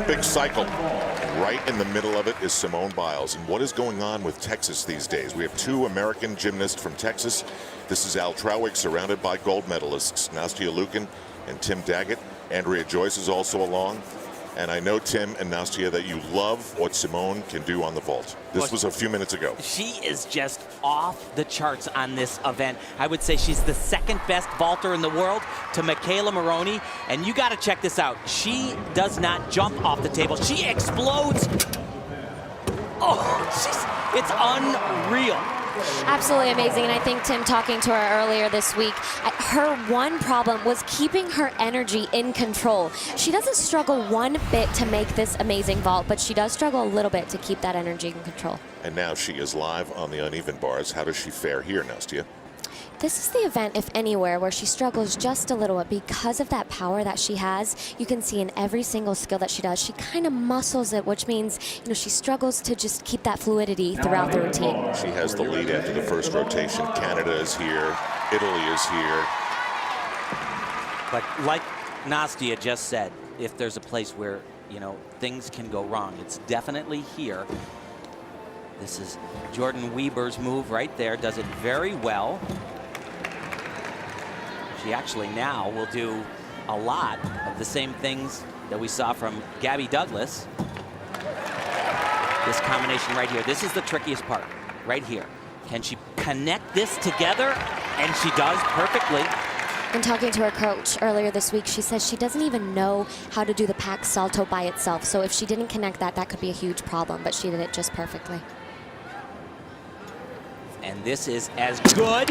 Olympic cycle. And right in the middle of it is Simone Biles. And what is going on with Texas these days? We have two American gymnasts from Texas. This is Al Trawick, surrounded by gold medalists, Nastia Liukin and Tim Daggett. Andrea Joyce is also along. And I know, Tim and Nastia, that you love what Simone can do on the vault. This was a few minutes ago. She is just off the charts on this event. I would say she's the second best vaulter in the world to Michaela Maroney. And you got to check this out. She does not jump off the table. She explodes. Oh, it's unreal. Absolutely amazing, and I think, Tim, talking to her earlier this week, her one problem was keeping her energy in control. She doesn't struggle one bit to make this amazing vault, but she does struggle a little bit to keep that energy in control. And now she is live on the uneven bars. How does she fare here, Nastia? This is the event, if anywhere, where she struggles just a little bit because of that power that she has. You can see in every single skill that she does, she kind of muscles it, which means, you know, she struggles to just keep that fluidity throughout the routine. She has the lead after the first rotation. Canada is here. Italy is here. But like Nastia just said, if there's a place where, you know, things can go wrong, it's definitely here. This is Jordan Weber's move right there. Does it very well. She actually now will do a lot of the same things that we saw from Gabby Douglas. This combination right here. This is the trickiest part right here. Can she connect this together? And she does perfectly. In talking to her coach earlier this week, she says she doesn't even know how to do the pack salto by itself. So if she didn't connect that, that could be a huge problem, but she did it just perfectly. And this is as good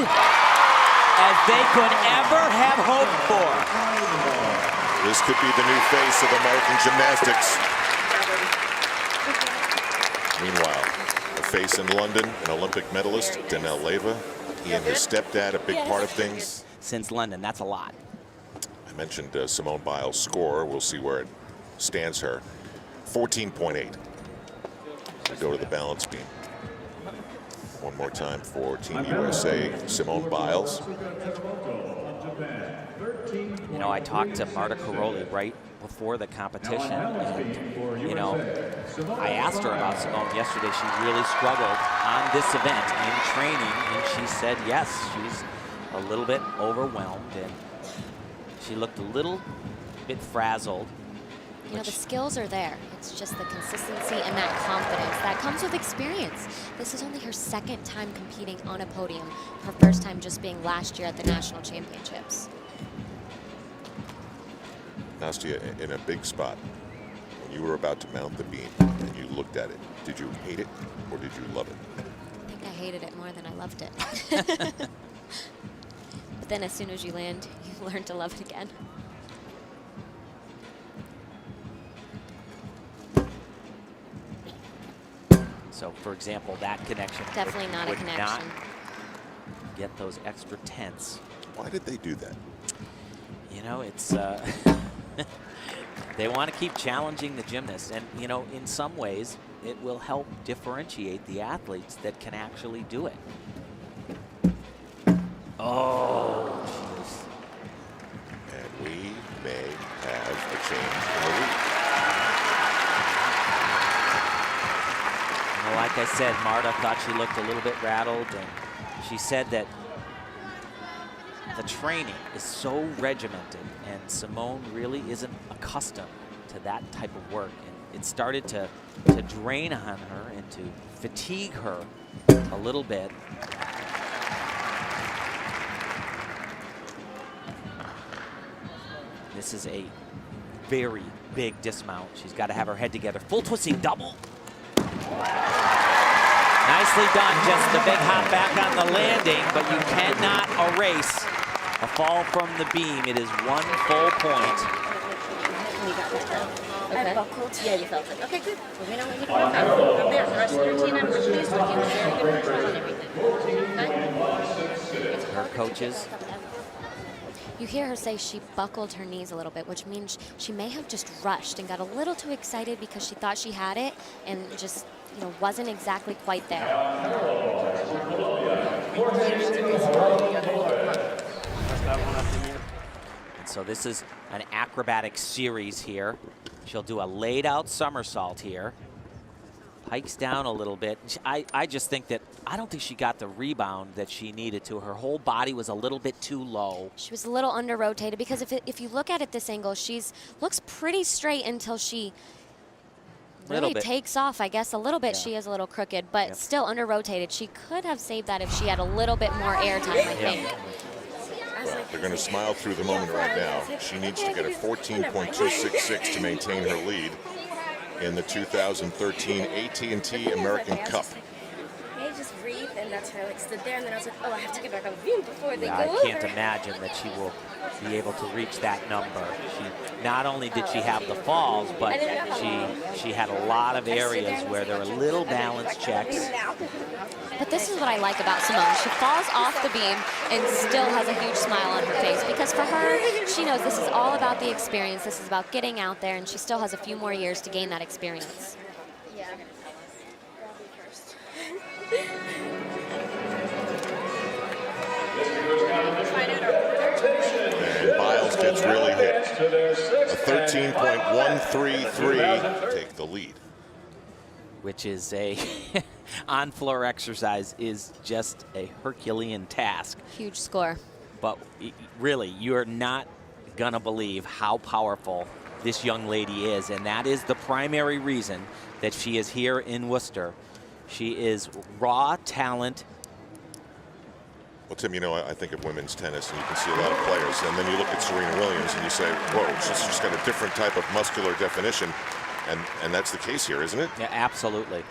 as they could ever have hoped for. This could be the new face of American gymnastics. Meanwhile, a face in London, an Olympic medalist, Danelle Leyva. He and his stepdad, a big part of things. Since London, that's a lot. I mentioned Simone Biles' score. We'll see where it stands her. 14.8. To go to the balance beam. One more time for Team USA, Simone Biles. You know, I talked to Marta Caroli right before the competition, and, you know, I asked her about Simone yesterday. She really struggled on this event in training, and she said, yes, she's a little bit overwhelmed, and she looked a little bit frazzled. You know, the skills are there. It's just the consistency and that confidence that comes with experience. This is only her second time competing on a podium. Her first time just being last year at the National Championships. Nastia, in a big spot, when you were about to mount the beam and you looked at it, did you hate it or did you love it? I think I hated it more than I loved it. But then as soon as you land, you learn to love it again. So, for example, that connection Definitely not a connection. Not get those extra tenths. Why did they do that? You know, it's they want to keep challenging the gymnasts, and you know, in some ways, it will help differentiate the athletes that can actually do it. Oh, geez. And we may have a change in the lead. Well, like I said, Marta thought she looked a little bit rattled, and she said that the training is so regimented, and Simone really isn't accustomed to that type of work, and it started to drain on her and to fatigue her a little bit. This is a very big dismount. She's got to have her head together. Full twisting double. Nicely done, just the big hop back on the landing, but you cannot erase a fall from the beam. It is 1 full point. You got that down. Okay. I buckled. Yeah, you felt it. Okay, good. Well, we know what you can work on. From there, the rest of the routine, I'm pleased with you. Very good control on everything. Okay? Her coaches. You hear her say she buckled her knees a little bit, which means she may have just rushed and got a little too excited because she thought she had it and just, you know, wasn't exactly quite there. And so this is an acrobatic series here. She'll do a laid out somersault here. Hikes down a little bit. I just think that, I don't think she got the rebound that she needed to. Her whole body was a little bit too low. She was a little under rotated because if you look at it this angle, looks pretty straight until she really takes off. I guess a little bit. Yeah. She is a little crooked, but still under rotated. She could have saved that if she had a little bit more air time, I think. Well, they're going to smile through the moment right now. She needs to get a 14.266 to maintain her lead in the 2013 AT&T American Cup. Just breathe, and that's how I like stood there, and then I was like, oh, I have to get back on the beam before they go I over. can't imagine that she will be able to reach that number. Not only did she have the falls, but she had a lot of areas where there were little balance checks. But this is what I like about Simone. She falls off the beam and still has a huge smile on her face, because for her, she knows this is all about the experience. This is about getting out there, and she still has a few more years to gain that experience. Yeah. And Biles gets really hit. A 13.133 take the lead. Which is a on-floor exercise is just a Herculean task. Huge score. But really, you're not gonna believe how powerful this young lady is, and that is the primary reason that she is here in Worcester. She is raw talent. Well, Tim, you know, I think of women's tennis, and you can see a lot of players, and then you look at Serena Williams, and you say, whoa, she's just got a different type of muscular definition, and that's the case here, isn't it? Yeah, absolutely.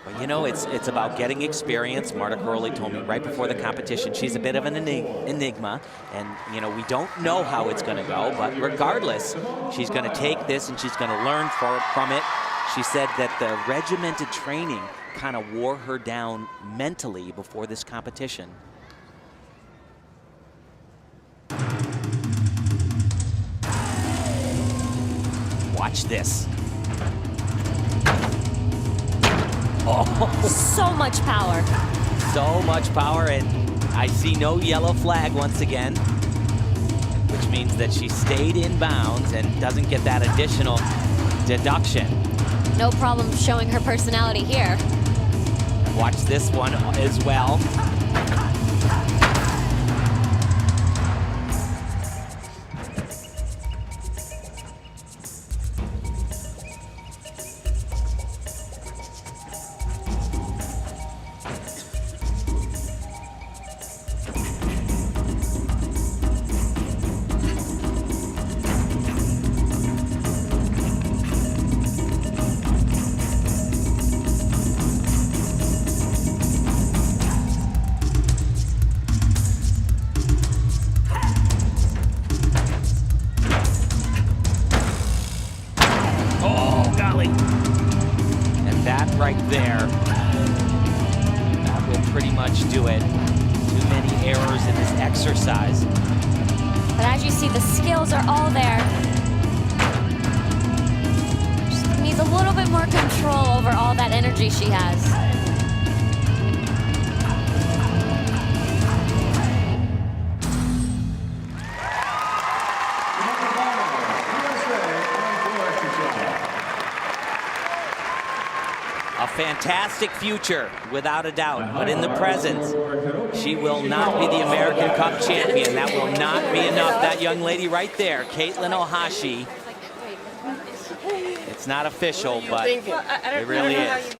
Well, you know, it's about getting experience. Marta Caroli told me right before the competition she's a bit of an enigma, and, you know, we don't know how it's going to go, but regardless, she's going to take this and she's going to learn from it. She said that the regimented training kind of wore her down mentally before this competition. Watch this. Oh, so much power. So much power, and I see no yellow flag once again, which means that she stayed in bounds and doesn't get that additional deduction. No problem showing her personality here. Watch this one as well. Right there, that will pretty much do it. Too many errors in this exercise. But as you see, the skills are all there. She needs a little bit more control over all that energy she has. A fantastic future, without a doubt, but in the present, she will not be the American Cup champion. That will not be enough. That young lady right there, Caitlin Ohashi, it's not official, but it really is.